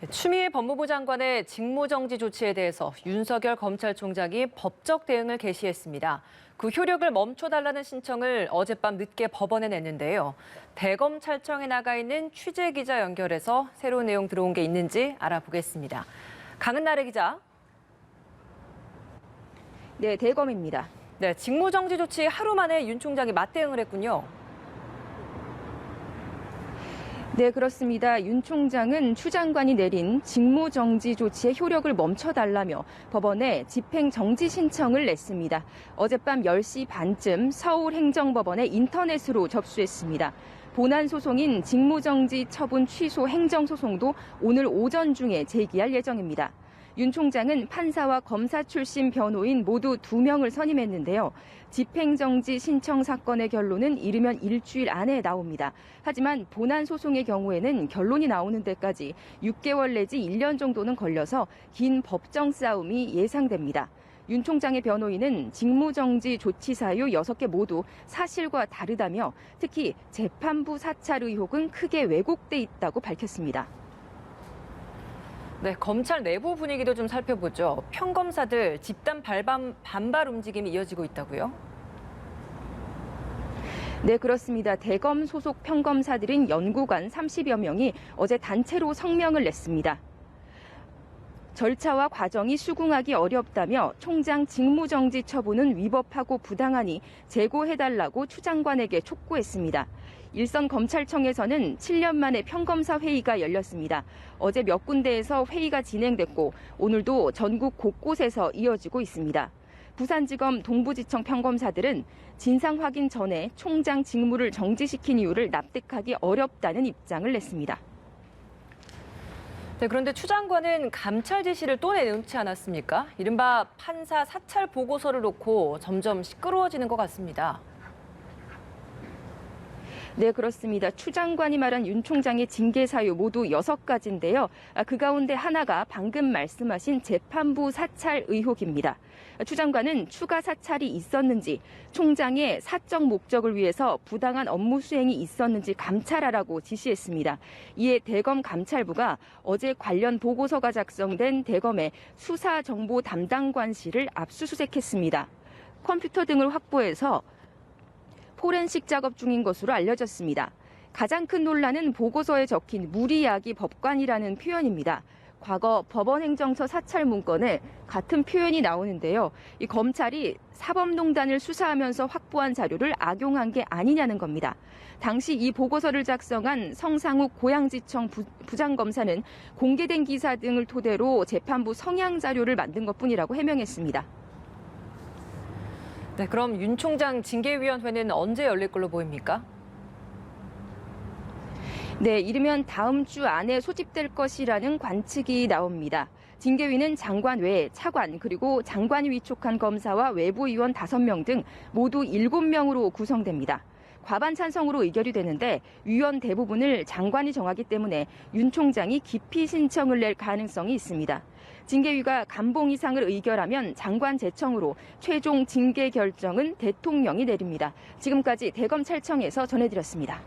추미애 법무부 장관의 직무정지 조치에 대해서 윤석열 검찰총장이 법적 대응을 개시했습니다. 그 효력을 멈춰달라는 신청을 어젯밤 늦게 법원에 냈는데요. 대검찰청에 나가 있는 취재기자 연결해서 새로운 내용 들어온 게 있는지 알아보겠습니다. 강은나래 기자. 네, 대검입니다. 네, 직무정지 조치 하루 만에 윤 총장이 맞대응을 했군요. 네, 그렇습니다. 윤 총장은 추 장관이 내린 직무정지 조치의 효력을 멈춰달라며 법원에 집행정지 신청을 냈습니다. 어젯밤 10시 반쯤 서울행정법원에 인터넷으로 접수했습니다. 본안 소송인 직무정지 처분 취소 행정소송도 오늘 오전 중에 제기할 예정입니다. 윤 총장은 판사와 검사 출신 변호인 모두 2명을 선임했는데요. 집행정지 신청 사건의 결론은 이르면 일주일 안에 나옵니다. 하지만 본안 소송의 경우에는 결론이 나오는 데까지 6개월 내지 1년 정도는 걸려서 긴 법정 싸움이 예상됩니다. 윤 총장의 변호인은 직무정지 조치 사유 6개 모두 사실과 다르다며 특히 재판부 사찰 의혹은 크게 왜곡돼 있다고 밝혔습니다. 네, 검찰 내부 분위기도 좀 살펴보죠. 평검사들 집단 반발 움직임이 이어지고 있다고요? 네, 그렇습니다. 대검 소속 평검사들인 연구관 30여 명이 어제 단체로 성명을 냈습니다. 절차와 과정이 수긍하기 어렵다며 총장 직무정지 처분은 위법하고 부당하니 재고해달라고 추 장관에게 촉구했습니다. 일선 검찰청에서는 7년 만에 평검사 회의가 열렸습니다. 어제 몇 군데에서 회의가 진행됐고 오늘도 전국 곳곳에서 이어지고 있습니다. 부산지검 동부지청 평검사들은 진상 확인 전에 총장 직무를 정지시킨 이유를 납득하기 어렵다는 입장을 냈습니다. 네, 그런데 추 장관은 감찰 지시를 또 내놓지 않았습니까? 이른바 판사 사찰 보고서를 놓고 점점 시끄러워지는 것 같습니다. 네, 그렇습니다. 추 장관이 말한 윤 총장의 징계 사유 모두 6가지인데요. 그 가운데 하나가 방금 말씀하신 재판부 사찰 의혹입니다. 추 장관은 추가 사찰이 있었는지, 총장의 사적 목적을 위해서 부당한 업무 수행이 있었는지 감찰하라고 지시했습니다. 이에 대검 감찰부가 어제 관련 보고서가 작성된 대검의 수사정보 담당관실을 압수수색했습니다. 컴퓨터 등을 확보해서 포렌식 작업 중인 것으로 알려졌습니다. 가장 큰 논란은 보고서에 적힌 무리야기 법관이라는 표현입니다. 과거 법원 행정처 사찰 문건에 같은 표현이 나오는데요. 이 검찰이 사법농단을 수사하면서 확보한 자료를 악용한 게 아니냐는 겁니다. 당시 이 보고서를 작성한 성상욱 고양지청 부장검사는 공개된 기사 등을 토대로 재판부 성향 자료를 만든 것뿐이라고 해명했습니다. 네, 그럼 윤 총장 징계위원회는 언제 열릴 걸로 보입니까? 네, 이르면 다음 주 안에 소집될 것이라는 관측이 나옵니다. 징계위는 장관 외에 차관 그리고 장관이 위촉한 검사와 외부위원 5명 등 모두 7명으로 구성됩니다. 과반 찬성으로 의결이 되는데 위원 대부분을 장관이 정하기 때문에 윤 총장이 기피 신청을 낼 가능성이 있습니다. 징계위가 감봉 이상을 의결하면 장관 제청으로 최종 징계 결정은 대통령이 내립니다. 지금까지 대검찰청에서 전해드렸습니다.